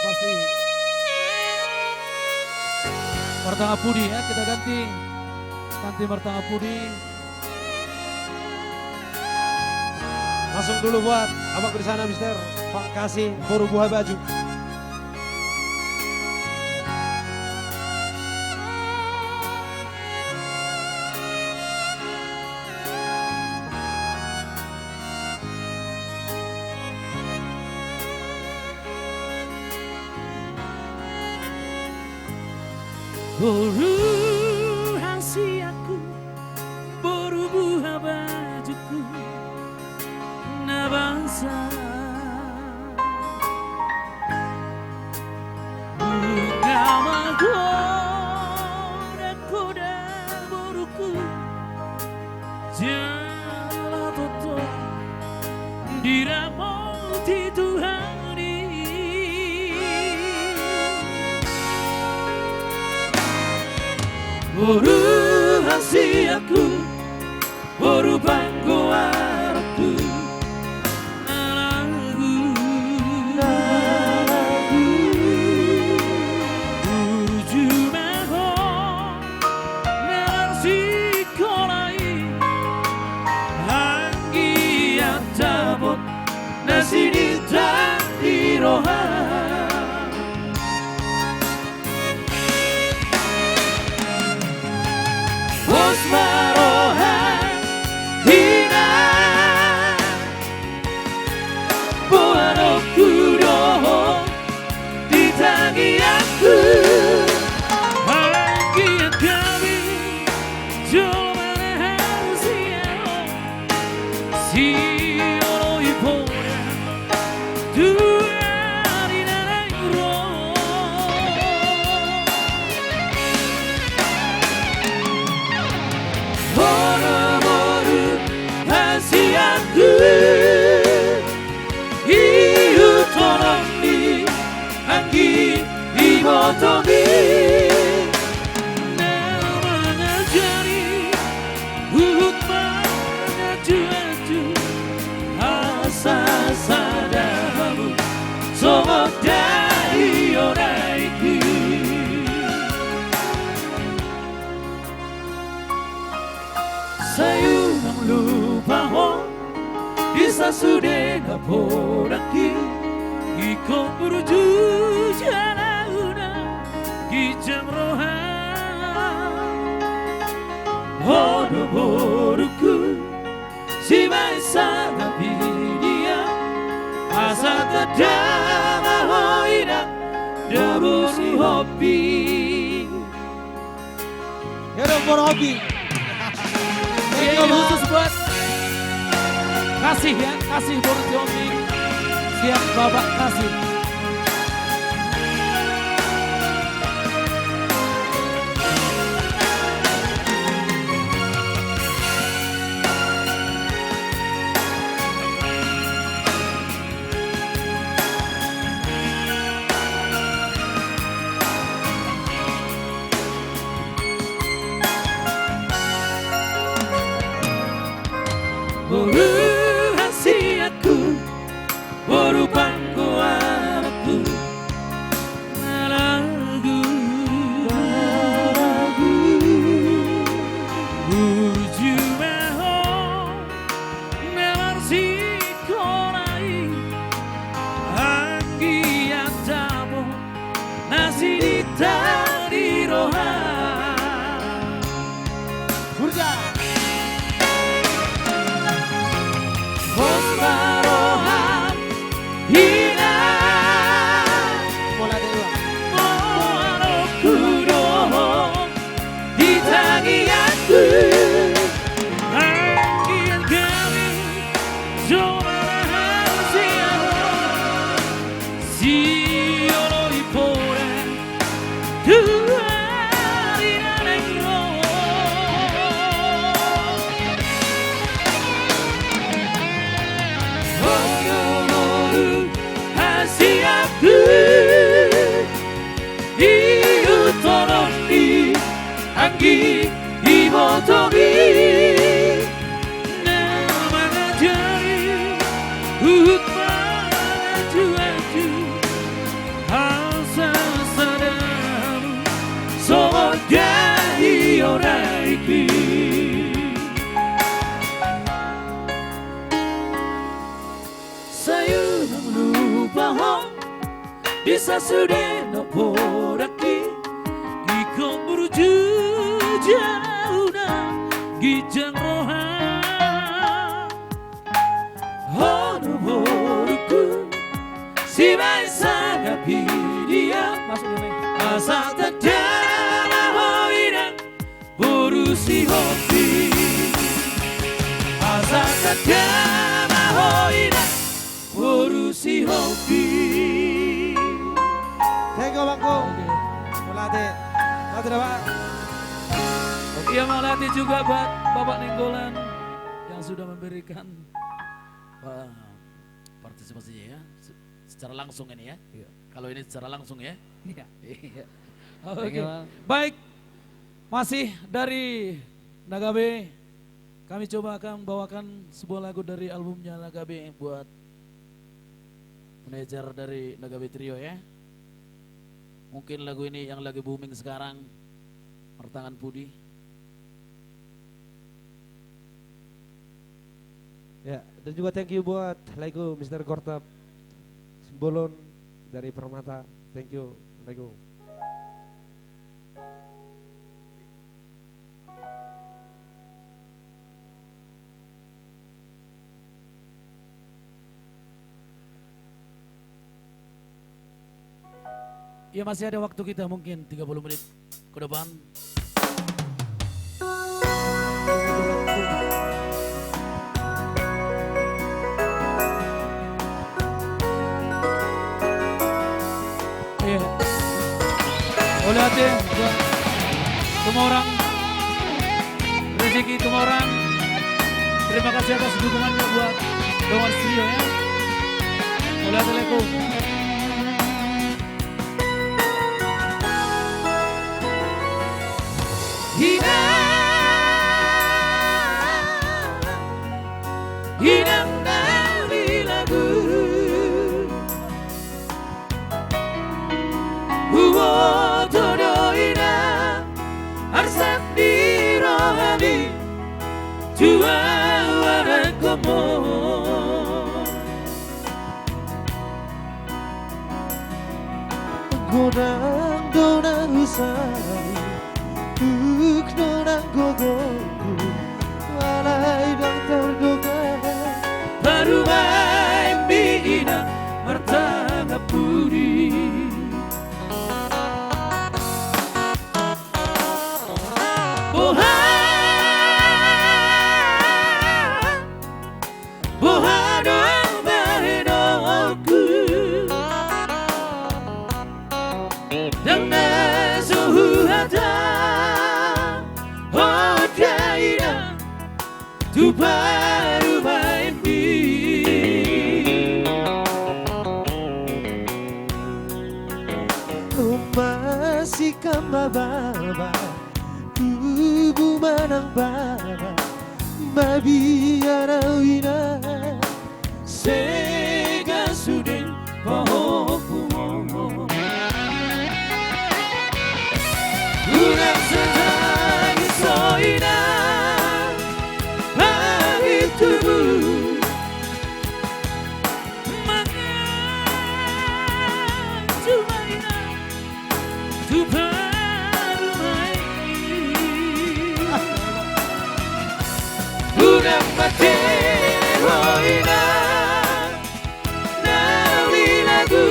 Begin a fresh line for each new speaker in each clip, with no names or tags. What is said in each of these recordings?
pasti. Martanga Pudi ya, kita ganti. Ganti Martanga Pudi.
Langsung dulu buat abang di sana Mister. Pak kasih baru buah baju.
Baru hasiaku, baru buah bajuku, na bangsa. Bunga magora koda boruku, jala toto diramoti Tuhani. Baru hasiaku, baru bangku arku, sini tak diroha bos maroha hina buano kudoho ditangi aku bahagia kami jomana harusnya si Tobi namanya jadi hukmanya cuacu asa sadamu somok dari oraiku sayang lupa ho bisa sudah napodaki iko menuju jalan Kijam rohan Hodo boruku Si maisa gabidia Asa tadama hoida Daburi hobi
Ya dong for hobi.
Ini khusus buat Kasih ya, kasih buat hobi. Siap babak kasih. Baru hasiaku, baru bangku aku, lagu, uju meho, melarsi korai, anggi atamo, nasi ditari roha. Burja. Marohan hina bola dewa mono kudoho ditangi aku angin kami jomara siano si olo ipore tuari nanengro hobi. Saya lupa hong bisa sudah napodaki iko meruju jauh gijang roha hono boruku si baisa gapidia asa tadama hoina borusi hobi asa tadama hoina borusi hobi.
Thank you Bangku. Melatih. Melatih Pak.
Iya melatih juga buat Bapak Nenggolan yang sudah memberikan partisipasinya ya. Secara langsung ini ya. Iya. Kalau ini secara langsung ya. Iya. Iya. Oke. Baik. Masih dari Nagabe. Kami coba akan bawakan sebuah lagu dari albumnya Nagabe buat manajer dari Nagabe Trio ya. Mungkin lagu ini yang lagi booming sekarang, Martangan Pudi.
Ya, dan juga thank you buat lagu Mr. Gortap Sembolon dari Permata. Thank you, lagu.
Ya masih ada waktu kita mungkin 30 menit ke depan. Iya. Oleh hati buat semua orang, rezeki semua orang. Terima kasih atas dukungannya buat Dongan Trio ya. Oleh hati leku. Hinang dari lagu Huwo todoina Arsat di rohani Jua waran komo
Gonang donang usai Uknonang gogoku Walai dang terduga
Baru main bina Martangan Pudi Boha doang bahinoku Dan nasuhu hata Hodaina Tu baru main
masih kambaba Kubu manang baba Babi arawina
Sega sudin pahoku Urang sedang soina Hari tubuh Mangan cumaina Tu baru main Urang mati roina Nali lagu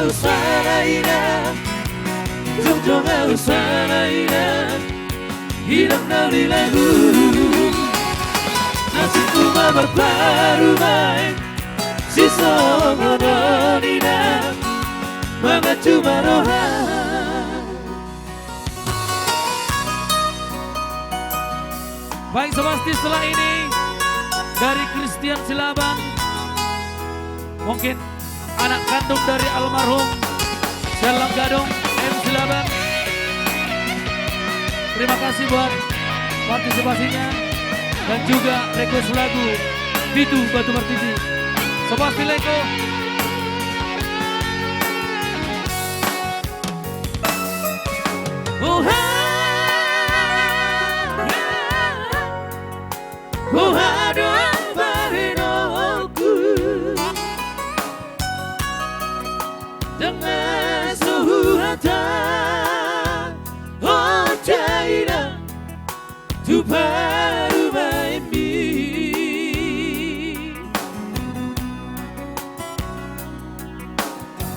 Usaraina, jom-jom usaraina, hilang dari lagu. Nasibku baru main, si songononina, mengacu marohan. Baik Sobasti, setelah ini dari Christian Silabang, mungkin anak kandung dari almarhum Selang Gadong M. Silabang. Terima kasih buat partisipasinya dan juga request lagu Bitu Batu Martiti. Sobat Pileko.
Dengan suhu hata oh China tu baru main mi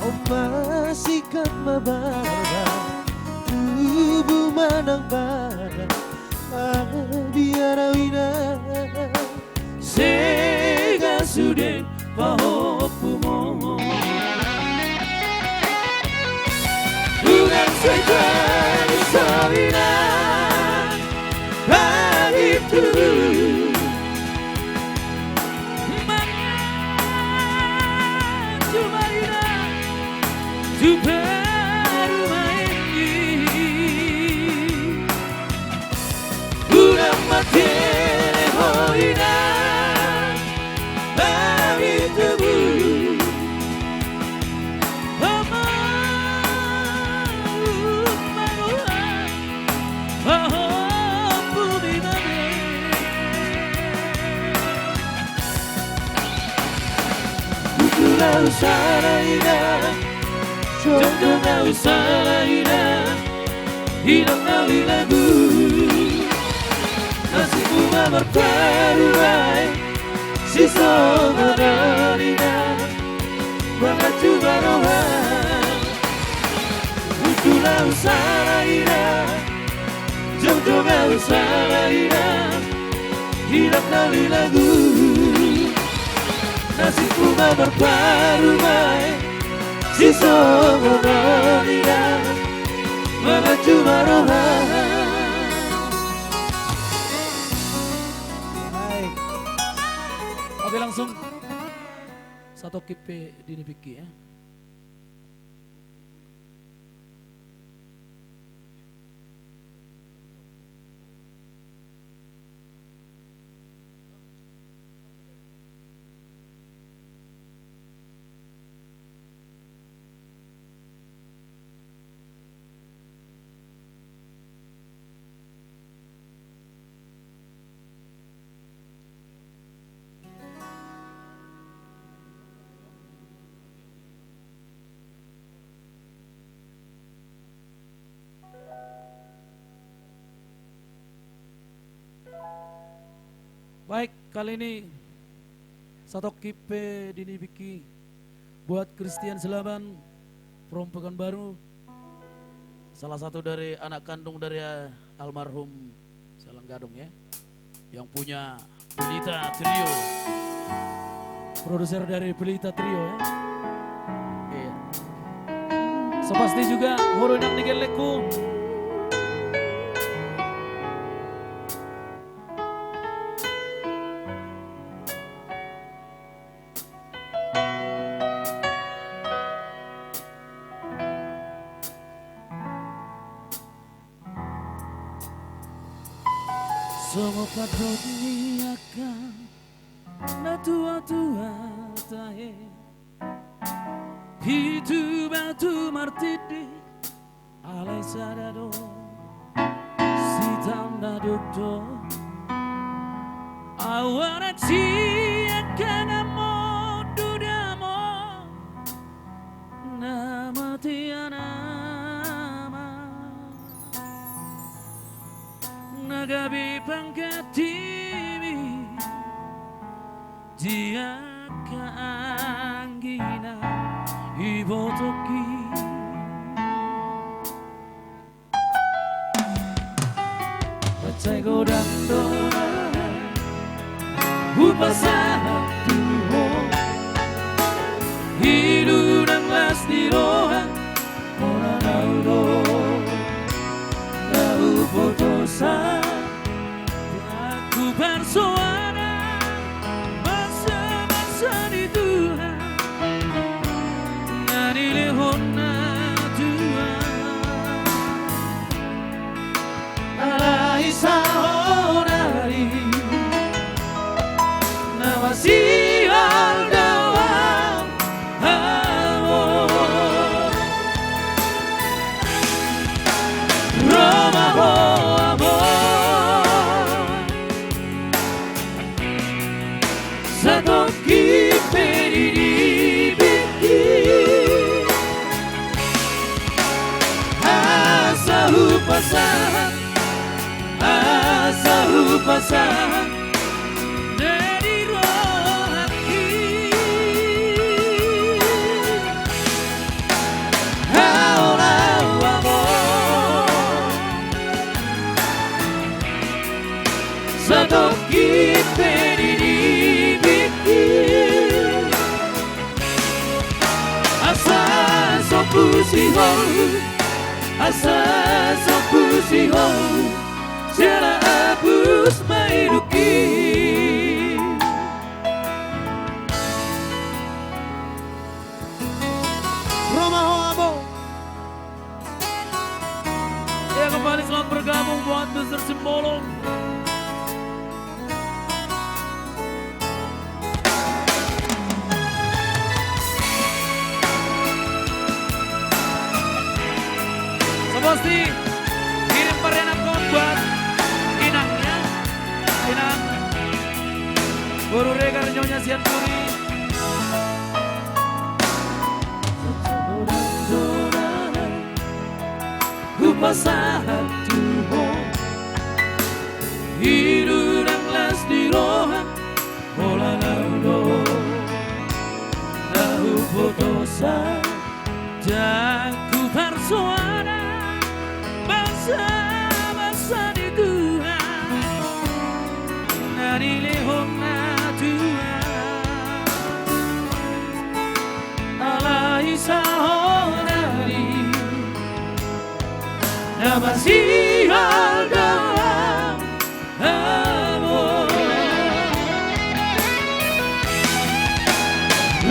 oh masih kan mabara tubuh manang bara biar awina sega sudah pahopumo bukan setan sabina itu cuma ina tu baru main udah mati hoina itu Gak usah lainnya, jodoh gak usah lainnya, hidup nawi lagu, nasibmu berparuai, sisa beralina, bangat juga rohan. Butuh gak usah lainnya, jodoh gak usah lainnya, hidup nawi lagu. Nasibku gak berparuai sisa beralina mengacu barohan. Baik.
Oke langsung satu kipe Dini Biki ya. Baik, kali ini satu kipe Dini Biki buat Christian Selaban from Pekanbaru, salah satu dari anak kandung dari almarhum Selang Gadung ya, yang punya Pelita Trio, produser dari Pelita Trio ya. Iya. So pasti juga Horonang Nigeleku. Semua padot niakan na tua-tua tahe Hitu batu martidi alai sadado sitam na dukdo awara ciakan amo dudamo nama tiana nagabi pangkatimi dia kaanggina ibotoki Bacai godang dona upasaha tuho hidu dan las di rohan orang naudo nau potosa aku bersuara masa-masa di Tuhan nari lehona Tuhan alai sao pasahan dari roh hati. Aulah amor satu kita dibikin asa sopusihon, asa sopusihon, jala abus maiduki.
Romaho abo.
Ya kembali selamat bergabung buat Besar Simbolon. Pasti kirim perenakon buat inangnya, inang Guru Regar Nyonya Sianturi. Ku pasahan Tuhan hidup dan las di rohan bola naudo tahu potosa jaku bersuara bangsa di Tuhan dari lehong na Tuhan Allah Isa dari nama sial dalam amor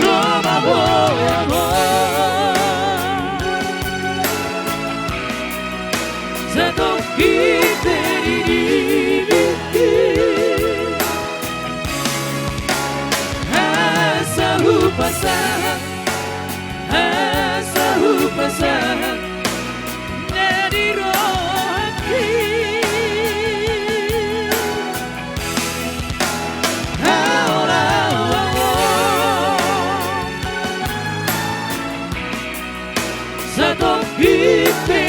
Roma boy amor satu kita dibikin asa pasahan, asa pasahan dari roh hati. Aulah satu kita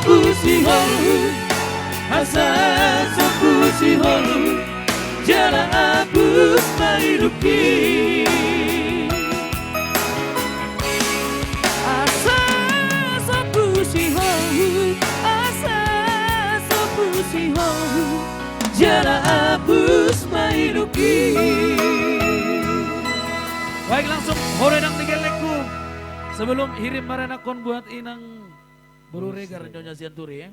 pusihon, asa pusihon, jala abus maiduki. Asa pusihon, asa pusihon, jala abus maiduki. Baik langsung horedang tigeleku sebelum hirim maranakon buat inang Guru Regar Nyonya Sianturi ya.